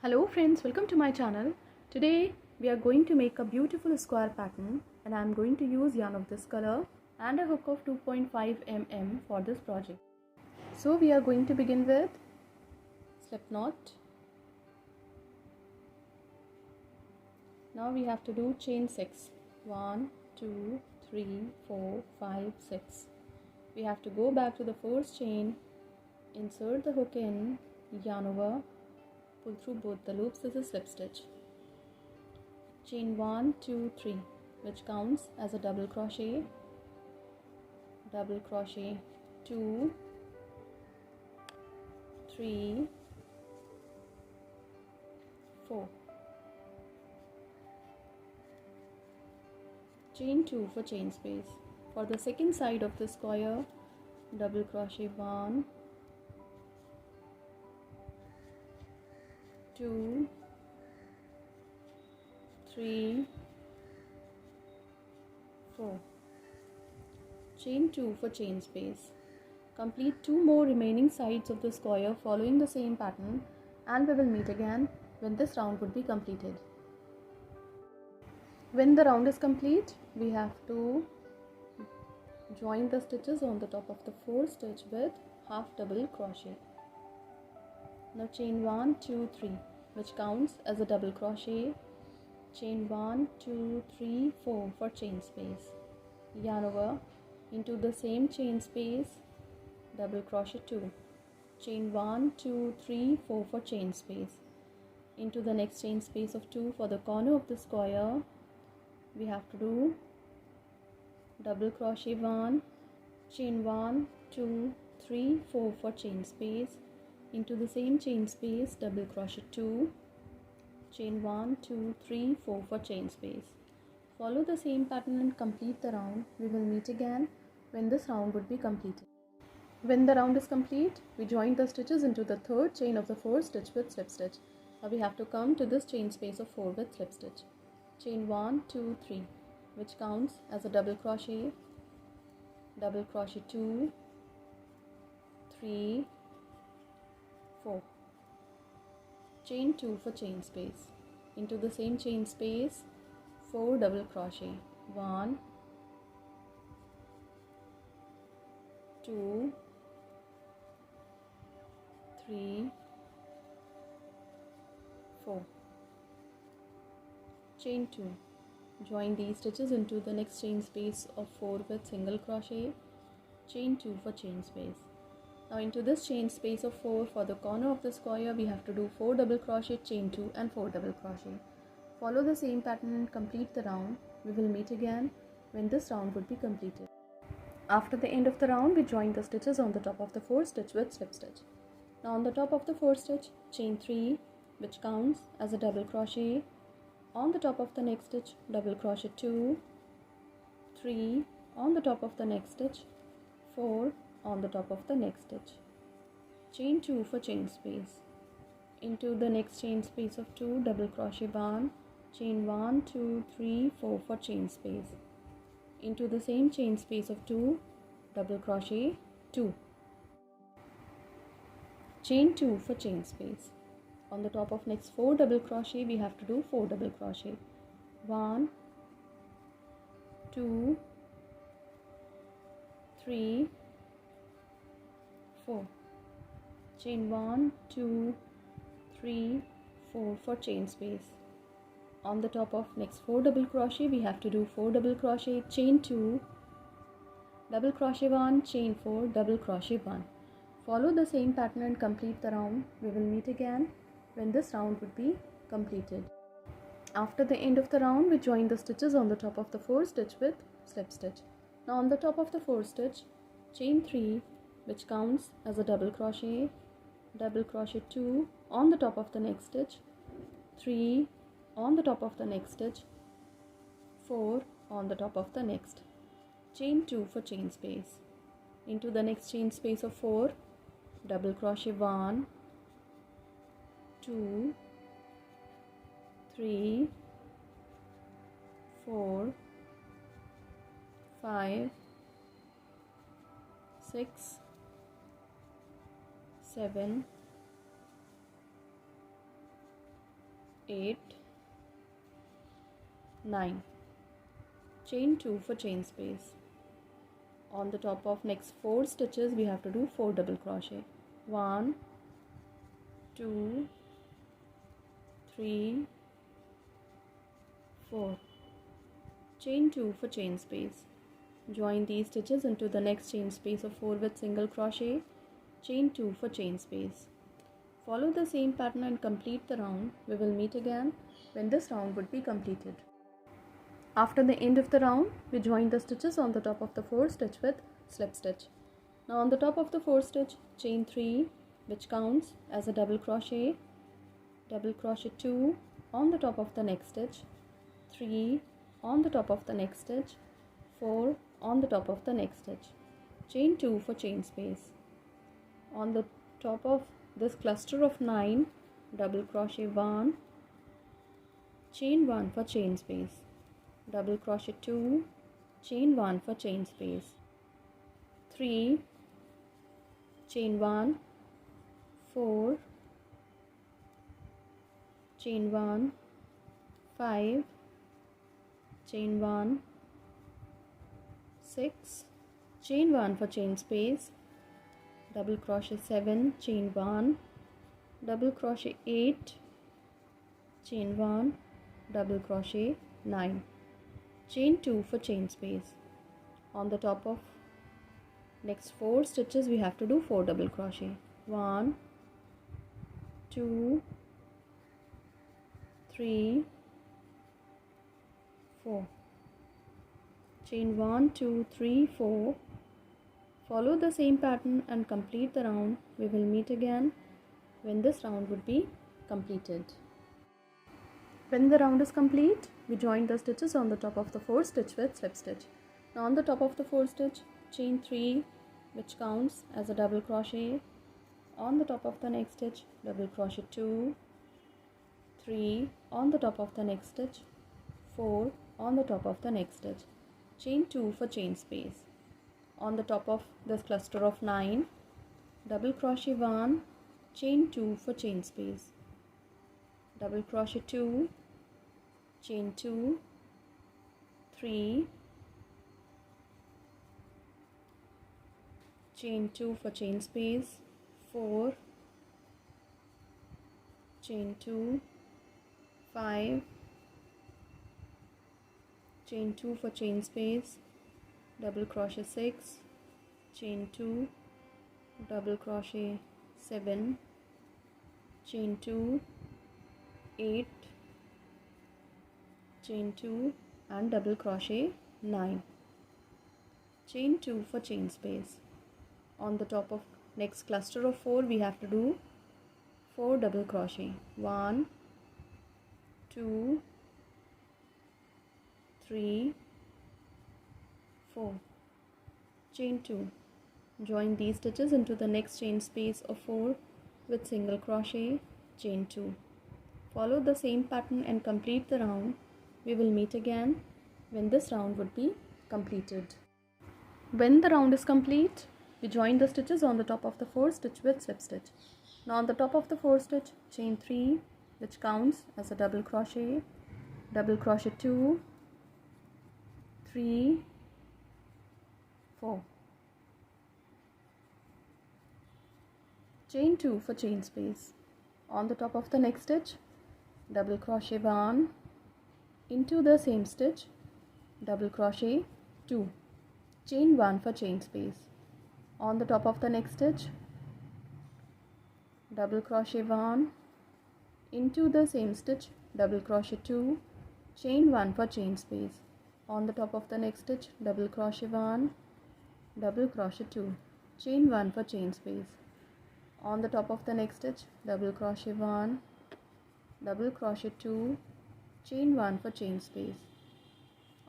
Hello friends, welcome to my channel. Today we are going to make a beautiful square pattern and I am going to use yarn of this color and a hook of 2.5 mm for this project. So we are going to begin with slip knot. Now we have to do chain 6. 1, 2, 3, 4, 5, 6. We have to go back to the first chain, insert the hook in, yarn over, pull through both the loops as a slip stitch. Chain 1, 2, 3, which counts as a double crochet 2, 3, 4. Chain 2 for chain space. For the second side of the square, double crochet 1, 2, 3, 4. Chain 2 for chain space. Complete 2 more remaining sides of the square following the same pattern, and we will meet again when this round would be completed. When the round is complete, we have to join the stitches on the top of the fourth stitch with half double crochet. Now chain 1, 2, 3, which counts as a double crochet. Chain 1, 2, 3, 4 for chain space. Yarn over into the same chain space, double crochet 2. Chain 1, 2, 3, 4 for chain space. Into the next chain space of 2 for the corner of the square, we have to do double crochet 1, chain 1, 2, 3, 4 for chain space. Into the same chain space, double crochet 2, chain 1, 2, 3, 4 for chain space. Follow the same pattern and complete the round. We will meet again when this round would be completed. When the round is complete, we join the stitches into the third chain of the fourth stitch with slip stitch. Now we have to come to this chain space of 4 with slip stitch. Chain 1, 2, 3, which counts as a double crochet 2, 3, 4. Chain 2 for chain space. Into the same chain space, 4 double crochet. 1, 2, 3, 4. Chain 2. Join these stitches into the next chain space of 4 with single crochet. Chain 2 for chain space. Now into this chain space of 4 for the corner of the square, we have to do 4 double crochet, chain 2 and 4 double crochet. Follow the same pattern and complete the round. We will meet again when this round would be completed. After the end of the round, we join the stitches on the top of the fourth stitch with slip stitch. Now on the top of the fourth stitch, chain 3, which counts as a double crochet. On the top of the next stitch, double crochet 2, 3 on the top of the next stitch, 4 on the top of the next stitch. Chain 2 for chain space. Into the next chain space of 2, double crochet 1, chain 1, 2, 3, 4 for chain space. Into the same chain space of 2, double crochet 2. Chain 2 for chain space. On the top of next 4 double crochet, we have to do 4 double crochet. 1, 2, 3, 4. Chain 1, 2, 3, 4 for chain space. On the top of next 4 double crochet, we have to do 4 double crochet, chain 2, double crochet 1, chain 4, double crochet 1. Follow the same pattern and complete the round. We will meet again when this round would be completed. After the end of the round, we join the stitches on the top of the fourth stitch with slip stitch. Now on the top of the fourth stitch, chain 3, which counts as a double crochet 2 on the top of the next stitch, 3 on the top of the next stitch, 4 on the top of the next. Chain 2 for chain space. Into the next chain space of 4, double crochet 1, 2, 3, 4, 5, 6, 7, 8, 9. Chain 2 for chain space. On the top of next 4 stitches we have to do 4 double crochet. 1, 2, 3, 4. Chain 2 for chain space. Join these stitches into the next chain space of 4 with single crochet. Chain 2 for chain space. Follow the same pattern and complete the round. We will meet again when this round would be completed. After the end of the round, we join the stitches on the top of the 4th stitch with slip stitch. Now on the top of the 4th stitch, chain 3, which counts as a double crochet 2 on the top of the next stitch, 3 on the top of the next stitch, 4 on the top of the next stitch. Chain 2 for chain space. On the top of this cluster of 9, double crochet 1, chain 1 for chain space, double crochet 2, chain 1 for chain space, 3, chain 1, 4, chain 1, 5, chain 1, 6, chain 1 for chain space, double crochet 7, chain 1, double crochet 8, chain 1, double crochet 9. Chain 2 for chain space. On the top of next 4 stitches we have to do 4 double crochet. 1, 2, 3, 4. Chain 1, 2, 3, 4. Follow the same pattern and complete the round. We will meet again when this round would be completed. When the round is complete, we join the stitches on the top of the 4th stitch with slip stitch. Now on the top of the 4th stitch, chain 3, which counts as a double crochet. On the top of the next stitch, double crochet 2, 3 on the top of the next stitch, 4 on the top of the next stitch. Chain 2 for chain space. On the top of this cluster of 9, double crochet 1, chain 2 for chain space, double crochet 2, chain 2, 3, chain 2 for chain space, 4, chain 2, 5, chain 2 for chain space, double crochet 6, chain 2, double crochet 7, chain 2, 8, chain 2 and double crochet 9. Chain 2 for chain space. On the top of next cluster of 4 we have to do 4 double crochet. 1, 2, 3, 4. Chain 2. Join these stitches into the next chain space of 4 with single crochet, chain 2. Follow the same pattern and complete the round. We will meet again when this round would be completed. When the round is complete, we join the stitches on the top of the 4th stitch with slip stitch. Now on the top of the 4th stitch, chain 3, which counts as a double crochet 2, 3, 4. Chain 2 for chain space. On the top of the next stitch, double crochet 1, into the same stitch, double crochet 2, chain 1 for chain space. On the top of the next stitch, double crochet 1, into the same stitch, double crochet 2, chain 1 for chain space. On the top of the next stitch, double crochet 1, double crochet 2, chain 1 for chain space. On the top of the next stitch, double crochet 1, double crochet 2, chain 1 for chain space.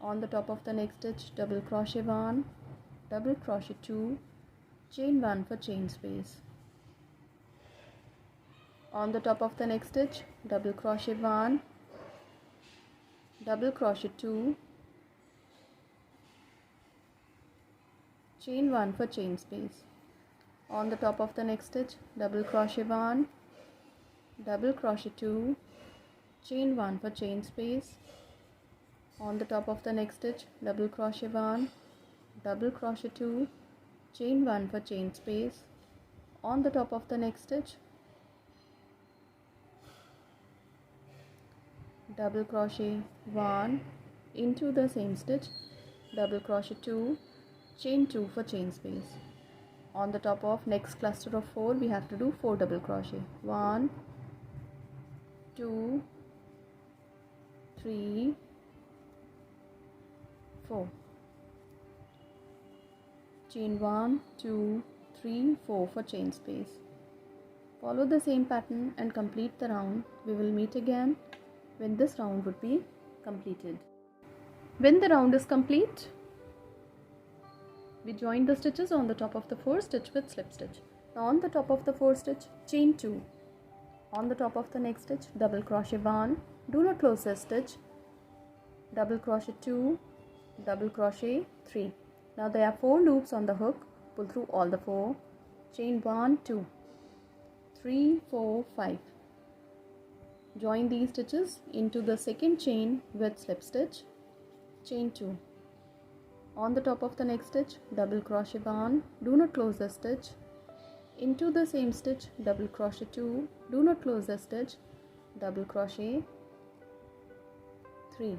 On the top of the next stitch, double crochet 1, double crochet 2, chain 1 for chain space. On the top of the next stitch, double crochet 1, double crochet 2, chain 1 for chain space. On the top of the next stitch, double crochet 1, double crochet 2, chain 1 for chain space. On the top of the next stitch, double crochet 1, double crochet 2, chain 1 for chain space. On the top of the next stitch, double crochet 1 into the same stitch, double crochet 2, chain 2 for chain space. On the top of next cluster of 4, we have to do 4 double crochet. 1, 2, 3, 4. Chain 1, 2, 3, 4 for chain space. Follow the same pattern and complete the round. We will meet again when this round would be completed. When the round is complete, we join the stitches on the top of the 4th stitch with slip stitch. Now on the top of the 4th stitch, chain 2. On the top of the next stitch, double crochet 1, do not close the stitch, double crochet 2, double crochet 3. Now there are 4 loops on the hook, pull through all the 4, chain 1, 2, 3, 4, 5. Join these stitches into the second chain with slip stitch, chain 2. On the top of the next stitch, double crochet 1, do not close the stitch, into the same stitch, double crochet 2, do not close the stitch, double crochet 3.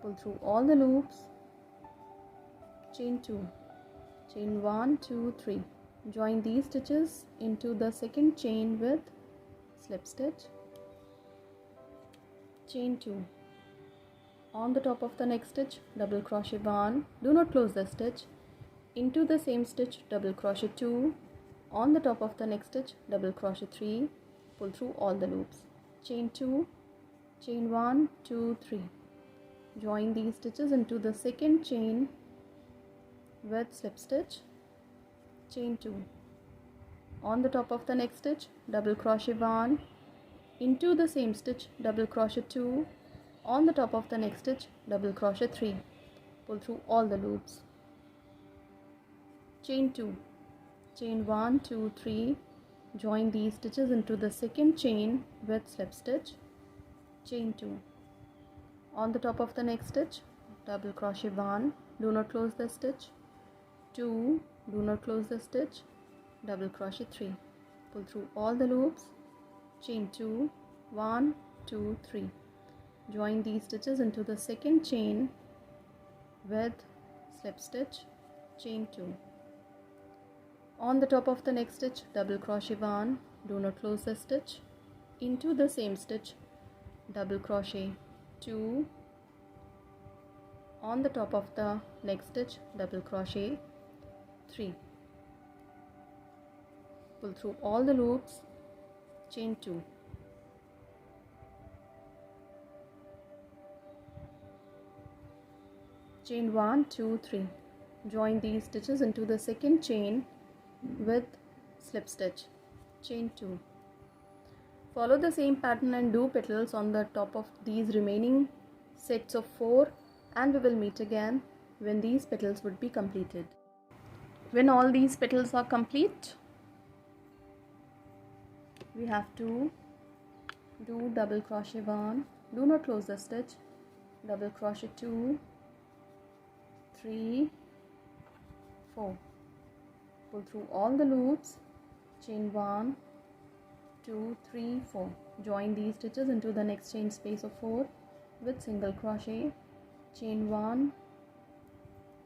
Pull through all the loops, chain 2, chain 1, 2, 3. Join these stitches into the second chain with slip stitch, chain 2. On the top of the next stitch, double crochet 1, do not close the stitch, into the same stitch, double crochet 2, on the top of the next stitch, double crochet 3, pull through all the loops, chain 2, chain 1, 2, 3. Join these stitches into the second chain with slip stitch, chain 2. On the top of the next stitch, double crochet 1, into the same stitch, double crochet 2, on the top of the next stitch, double crochet 3, pull through all the loops, chain 2, chain 1, 2, 3. Join these stitches into the second chain with slip stitch, chain 2. On the top of the next stitch, double crochet 1, do not close the stitch, 2, do not close the stitch, double crochet 3, pull through all the loops, chain 2, 1, 2, 3. Join these stitches into the second chain with slip stitch, chain 2. On the top of the next stitch, double crochet 1, do not close the stitch, into the same stitch, double crochet 2, on the top of the next stitch, double crochet 3, pull through all the loops, chain 2. Chain 1, 2, 3. Join these stitches into the second chain with slip stitch, chain 2. Follow the same pattern and do petals on the top of these remaining sets of 4, and we will meet again when these petals would be completed. When all these petals are complete, we have to do double crochet 1, do not close the stitch, double crochet 2, 3, 4. Pull through all the loops, chain 1, 2, 3, 4. Join these stitches into the next chain space of 4 with single crochet, chain 1,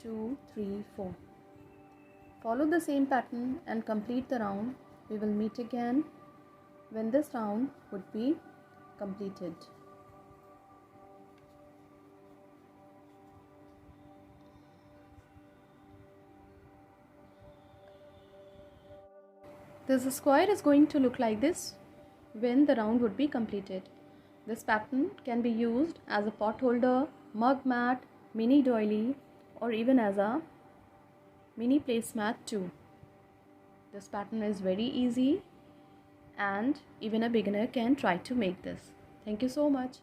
2, 3, 4. Follow the same pattern and complete the round. We will meet again when this round would be completed. This square is going to look like this when the round would be completed. This pattern can be used as a pot holder, mug mat, mini doily, or even as a mini placemat too. This pattern is very easy and even a beginner can try to make this. Thank you so much.